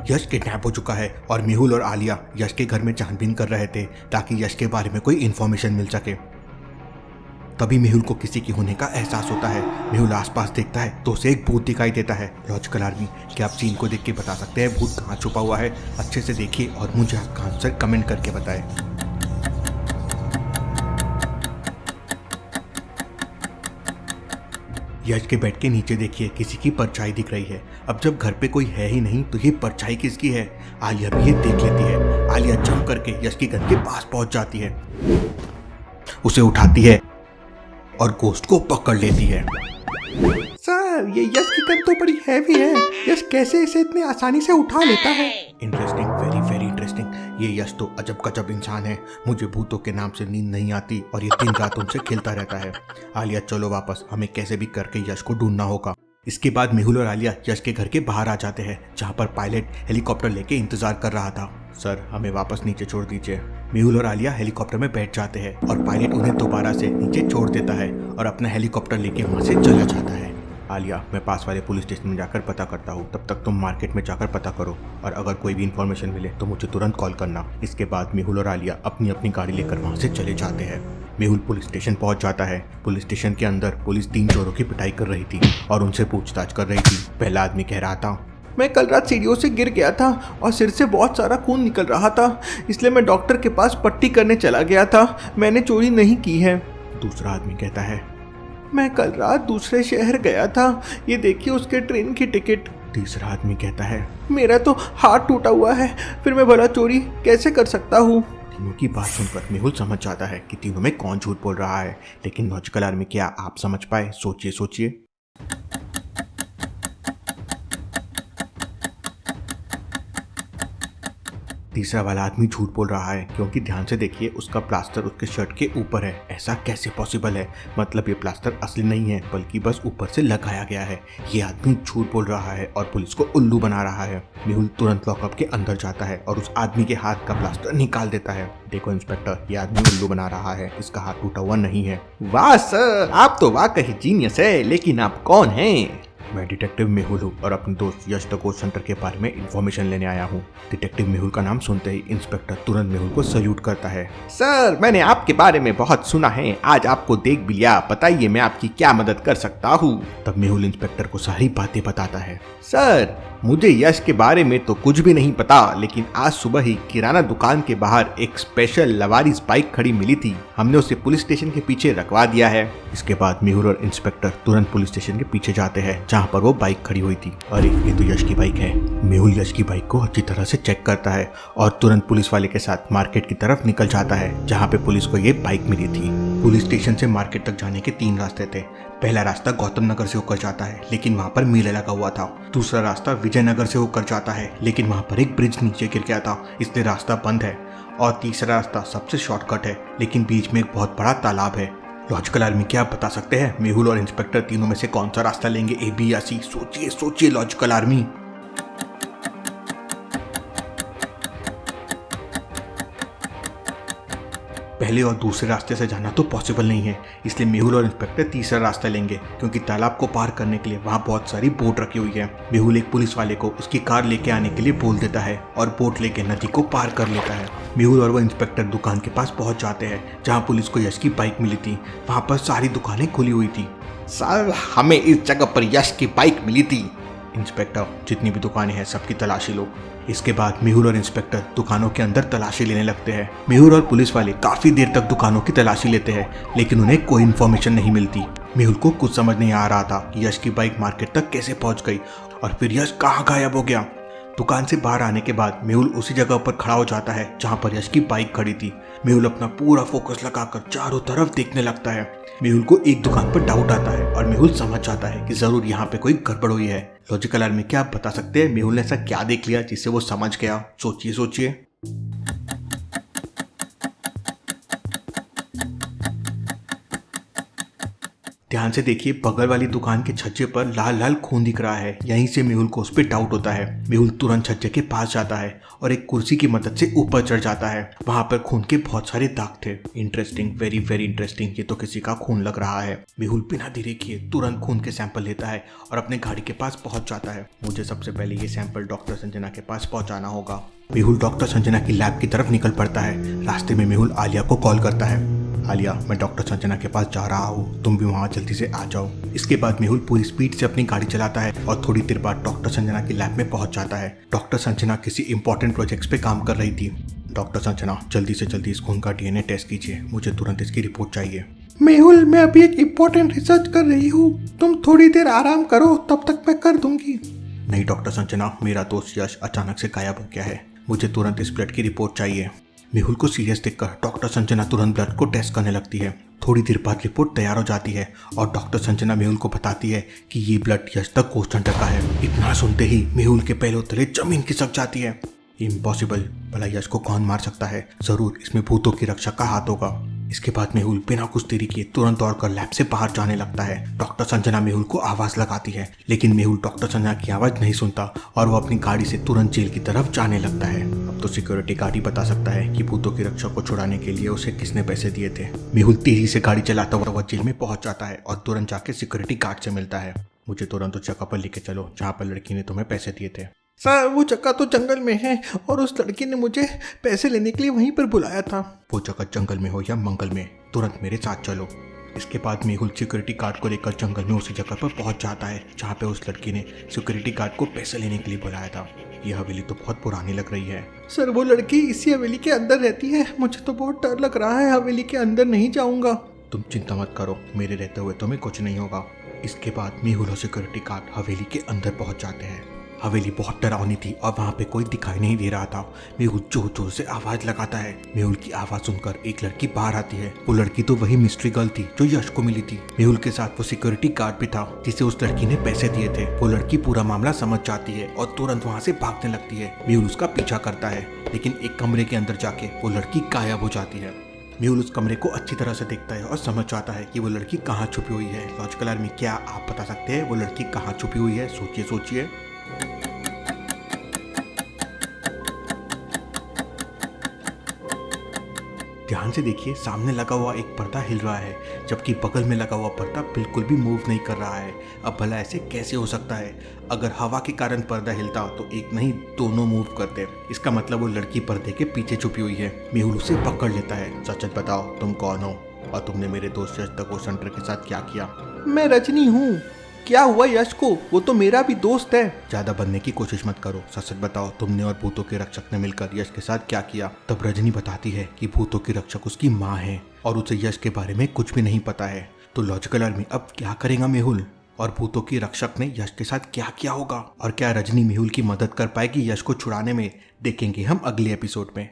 यश kidnap हो चुका है और मेहुल और आलिया यश के घर में छानबीन कर रहे थे ताकि यश के बारे में कोई इन्फॉर्मेशन मिल सके। तभी मेहुल को किसी की होने का एहसास होता है। मेहुल आसपास देखता है तो उसे एक भूत दिखाई देता है। लॉजिकल आर्मी, क्या आप सीन को देख के बता सकते हैं भूत कहाँ छुपा हुआ है? अच्छे से देखिए और मुझे आपका आंसर कमेंट करके बताएं। यश के बेड के नीचे देखिए किसी की परछाई दिख रही है। अब जब घर पे कोई है ही नहीं तो ये परछाई किसकी है? आलिया भी ये देख लेती है। आलिया जंप करके यश के घर के पास पहुंच जाती है, उसे उठाती है और गोस्ट को पकड़ लेती है। सर, ये यश की गन तो बड़ी हैवी है। यश कैसे इसे इतनी आसानी से उठा लेता है? Interesting, very very interesting. ये यश तो अजब गजब इंसान है। मुझे भूतों के नाम से नींद नहीं आती और ये दिन रात उनसे खेलता रहता है। आलिया चलो वापस, हमें कैसे भी करके यश को ढूंढना होगा। इसके बाद मेहुल और आलिया यश के घर के बाहर आ जाते हैं जहाँ पर पायलट हेलीकॉप्टर लेके इंतजार कर रहा था। सर, हमें वापस नीचे छोड़ दीजिए। मेहुल और आलिया हेलीकॉप्टर में बैठ जाते हैं और पायलट उन्हें दोबारा से नीचे छोड़ देता है और अपना हेलीकॉप्टर लेके वहाँ से चला जाता है। आलिया, मैं पास वाले पुलिस स्टेशन में जाकर पता करता हूँ, तब तक तुम मार्केट में जाकर पता करो और अगर कोई भी इन्फॉर्मेशन मिले तो मुझे तुरंत कॉल करना। इसके बाद मेहुल और आलिया अपनी अपनी गाड़ी लेकर वहाँ से चले जाते हैं। मेहुल पुलिस स्टेशन पहुँच जाता है। पुलिस स्टेशन के अंदर पुलिस 3 चोरों की पिटाई कर रही थी और उनसे पूछताछ कर रही थी। पहला आदमी कह रहा था, मैं कल रात सीढ़ियों से गिर गया था और सिर से बहुत सारा खून निकल रहा था, इसलिए मैं डॉक्टर के पास पट्टी करने चला गया था। मैंने चोरी नहीं की है। दूसरा आदमी कहता है, मैं कल रात दूसरे शहर गया था, ये देखिए उसके ट्रेन की टिकट। तीसरा आदमी कहता है, मेरा तो हाथ टूटा हुआ है, फिर मैं भला चोरी कैसे कर सकता हूँ? तीनों की बात सुनकर मेहुल समझ जाता है कि तीनों में कौन झूठ बोल रहा है, लेकिन लॉजिकल आर्मी, क्या आप समझ पाए? सोचिए सोचिए। तीसरा वाला आदमी झूठ बोल रहा है क्योंकि ध्यान से देखिए उसका प्लास्टर उसके शर्ट के ऊपर है। ऐसा कैसे पॉसिबल है? मतलब ये प्लास्टर असली नहीं है बल्कि बस ऊपर से लगाया गया है। ये आदमी झूठ बोल रहा है और पुलिस को उल्लू बना रहा है। मेहुल तुरंत लॉकअप के अंदर जाता है और उस आदमी के हाथ का प्लास्टर निकाल देता है। देखो इंस्पेक्टर, ये आदमी उल्लू बना रहा है, इसका हाथ टूटा हुआ नहीं है। वाह सर, आप तो वाकई जीनियस है, लेकिन आप कौन हैं? मैं डिटेक्टिव मेहुल हूँ और अपने दोस्त यश द गोस्ट हंटर के बारे में इंफॉर्मेशन लेने आया हूँ। डिटेक्टिव मेहुल का नाम सुनते ही इंस्पेक्टर तुरंत मेहुल को सल्यूट करता है। सर, मैंने आपके बारे में बहुत सुना है, आज आपको देख भी लिया, बताइए मैं आपकी क्या मदद कर सकता हूँ? तब मेहुल इंस्पेक्टर को सारी बातें बताता है। सर, मुझे यश के बारे में तो कुछ भी नहीं पता, लेकिन आज सुबह ही किराना दुकान के बाहर एक स्पेशल लवारिस बाइक खड़ी मिली थी, हमने उसे पुलिस स्टेशन के पीछे रखवा दिया है। इसके बाद मेहुल और इंस्पेक्टर तुरंत पुलिस स्टेशन के पीछे जाते हैं जहाँ पर वो बाइक खड़ी हुई थी। अरे, ये तो यश की बाइक है। मेहुल यश की बाइक को अच्छी तरह से चेक करता है और तुरंत पुलिस वाले के साथ मार्केट की तरफ निकल जाता है जहाँ पे पुलिस को ये बाइक मिली थी। पुलिस स्टेशन से मार्केट तक जाने के 3 रास्ते थे। पहला रास्ता गौतम नगर से होकर जाता है, लेकिन वहाँ पर मेला लगा हुआ था। दूसरा रास्ता विजयनगर से होकर जाता है, लेकिन वहाँ पर एक ब्रिज नीचे गिर गया था, इसलिए रास्ता बंद है। और तीसरा रास्ता सबसे शॉर्टकट है, लेकिन बीच में एक बहुत बड़ा तालाब है। लॉजिकल आर्मी, क्या आप बता सकते हैं मेहुल और इंस्पेक्टर तीनों में से कौन सा रास्ता लेंगे, ए, बी या सी? सोचिए सोचिए लॉजिकल आर्मी। पहले और दूसरे रास्ते से जाना तो पॉसिबल नहीं है, इसलिए मेहुल और इंस्पेक्टर तीसरा रास्ता लेंगे क्योंकि तालाब को पार करने के लिए वहाँ बहुत सारी बोट रखी हुई है। मेहुल एक पुलिस वाले को उसकी कार लेके आने के लिए बोल देता है और बोट लेके नदी को पार कर लेता है। मेहुल और वो इंस्पेक्टर दुकान के पास पहुंच जाते हैं जहाँ पुलिस को यश की बाइक मिली थी। वहाँ पर सारी दुकानें खुली हुई थी। सर, हमें इस जगह पर यश की बाइक मिली थी। इंस्पेक्टर, जितनी भी दुकानें हैं सबकी तलाशी लो। इसके बाद मेहुल और इंस्पेक्टर दुकानों के अंदर तलाशी लेने लगते हैं। मेहुल और पुलिस वाले काफी देर तक दुकानों की तलाशी लेते हैं, लेकिन उन्हें कोई इन्फॉर्मेशन नहीं मिलती। मेहुल को कुछ समझ नहीं आ रहा था कि यश की बाइक मार्केट तक कैसे पहुंच गई और फिर यश कहाँ गायब हो गया। दुकान से बाहर आने के बाद मेहुल उसी जगह पर खड़ा हो जाता है जहाँ पर यश की बाइक खड़ी थी। मेहुल अपना पूरा फोकस लगाकर चारों तरफ देखने लगता है। मेहुल को एक दुकान पर डाउट आता है और मेहुल समझ जाता है कि जरूर यहाँ पे कोई गड़बड़ हुई है। लॉजिकल आर्मी, क्या आप बता सकते हैं मेहुल ने ऐसा क्या देख लिया जिससे वो समझ गया? सोचिए सोचिए। ध्यान से देखिए, बगल वाली दुकान के छज्जे पर लाल लाल खून दिख रहा है। यहीं से मेहुल को उस पर डाउट होता है। मेहुल तुरंत छज्जे के पास जाता है और एक कुर्सी की मदद से ऊपर चढ़ जाता है। वहां पर खून के बहुत सारे दाग थे। Interesting, very very interesting. ये तो किसी का खून लग रहा है। मेहुल बिना देरी किए तुरंत खून के सैंपल लेता है और अपने गाड़ी के पास पहुंच जाता है। मुझे सबसे पहले ये सैंपल डॉक्टर संजना के पास पहुंचाना होगा। मेहुल डॉक्टर संजना की लैब की तरफ निकल पड़ता है। रास्ते में मेहुल आलिया को कॉल करता है। आलिया, मैं डॉक्टर संजना के पास जा रहा हूँ, तुम भी वहाँ जल्दी से आ जाओ। इसके बाद मेहुल पूरी स्पीड से अपनी गाड़ी चलाता है और थोड़ी देर बाद डॉक्टर संजना की लैब में पहुँच जाता है। डॉक्टर संजना किसी इंपॉर्टेंट प्रोजेक्ट्स पे काम कर रही थी। डॉक्टर संजना, जल्दी से जल्दी इस खून का डीएनए टेस्ट कीजिए, मुझे तुरंत इसकी रिपोर्ट चाहिए। मेहुल, मैं अभी एक इम्पोर्टेंट रिसर्च कर रही हूँ, तुम थोड़ी देर आराम करो, तब तक मैं कर दूंगी। नहीं डॉक्टर संजना, मेरा दोस्त यश अचानक से गायब हो गया है, मुझे तुरंत इस ब्लड की रिपोर्ट चाहिए। मेहुल को सीरियस देखकर डॉक्टर संजना तुरंत ब्लड को टेस्ट करने लगती है। थोड़ी देर बाद रिपोर्ट तैयार हो जाती है और डॉक्टर संजना मेहुल को बताती है कि ये ब्लड यश तक गोस्ट हंटर का है। इतना सुनते ही मेहुल के पैरों तले जमीन खिसक जाती है। इम्पॉसिबल, भला यश को कौन मार सकता है? जरूर इसमें भूतों की रक्षा का हाथ होगा। इसके बाद मेहुल बिना कुछ देरी किए तुरंत दौड़कर लैब से बाहर जाने लगता है। डॉक्टर संजना मेहुल को आवाज लगाती है, लेकिन मेहुल डॉक्टर संजना की आवाज नहीं सुनता और वो अपनी गाड़ी से तुरंत जेल की तरफ जाने लगता है। अब तो सिक्योरिटी गार्ड ही बता सकता है कि भूतों की रक्षा को छुड़ाने के लिए उसे किसने पैसे दिए थे। मेहुल तेजी से गाड़ी चलाता हुआ जेल में पहुंच जाता है और तुरंत जाके सिक्योरिटी गार्ड से मिलता है। मुझे तुरंत उस जगह पर लेके चलो जहाँ पर लड़की ने तुम्हें पैसे दिए थे। सर, वो जगह तो जंगल में है और उस लड़की ने मुझे पैसे लेने के लिए वहीं पर बुलाया था। वो जगह जंगल में हो या मंगल में, तुरंत मेरे साथ चलो। इसके बाद मेहुल सिक्योरिटी गार्ड को लेकर जंगल में उसी जगह पर पहुंच जाता है जहाँ पे उस लड़की ने सिक्योरिटी गार्ड को पैसे लेने के लिए बुलाया था। यह हवेली तो बहुत पुरानी लग रही है। सर, वो लड़की इसी हवेली के अंदर रहती है, मुझे तो बहुत डर लग रहा है, हवेली के अंदर नहीं जाऊंगा। तुम चिंता मत करो, मेरे रहते हुए तुम्हें कुछ नहीं होगा। इसके बाद मेहुल और सिक्योरिटी गार्ड हवेली के अंदर पहुंच जाते हैं। हवेली बहुत डरावनी थी और वहाँ पे कोई दिखाई नहीं दे रहा था। मेहुल जोर जोर से आवाज लगाता है। मेहुल की आवाज सुनकर एक लड़की बाहर आती है। वो लड़की तो वही मिस्ट्री गर्ल थी जो यश को मिली थी। मेहुल के साथ वो सिक्योरिटी गार्ड भी था जिसे उस लड़की ने पैसे दिए थे। वो लड़की पूरा मामला समझ जाती है और तुरंत वहाँ से भागने लगती है। मेहुल उसका पीछा करता है, लेकिन एक कमरे के अंदर जाके वो लड़की गायब हो जाती है। मेहुल उस कमरे को अच्छी तरह से देखता है और समझ जाता है कि वो लड़की कहाँ छुपी हुई है। लॉजिकल आर्मी, क्या आप बता सकते हैं वो लड़की कहाँ छुपी हुई है? सोचिए सोचिए। ध्यान से देखिए, सामने लगा हुआ एक पर्दा हिल रहा है जबकि बगल में लगा हुआ पर्दा बिल्कुल भी मूव नहीं कर रहा है। अब भला ऐसे कैसे हो सकता है? अगर हवा के कारण पर्दा हिलता तो एक नहीं दोनों मूव करते। इसका मतलब वो लड़की पर्दे के पीछे छुपी हुई है। मेहुल उसे पकड़ लेता है। सच बताओ, तुम कौन हो और तुमने मेरे दोस्त यश तक गोस्ट हंटर के साथ क्या किया? मैं रजनी हूँ। क्या हुआ यश को? वो तो मेरा भी दोस्त है। ज्यादा बनने की कोशिश मत करो, सच सच बताओ, तुमने और भूतों के रक्षक ने मिलकर यश के साथ क्या किया? तब रजनी बताती है कि भूतों की रक्षक उसकी माँ है और उसे यश के बारे में कुछ भी नहीं पता है। तो लॉजिकल आर्मी, अब क्या करेगा मेहुल? और भूतों की रक्षक ने यश के साथ क्या किया होगा? और क्या रजनी मेहुल की मदद कर पाएगी यश को छुड़ाने में? देखेंगे हम अगले एपिसोड में।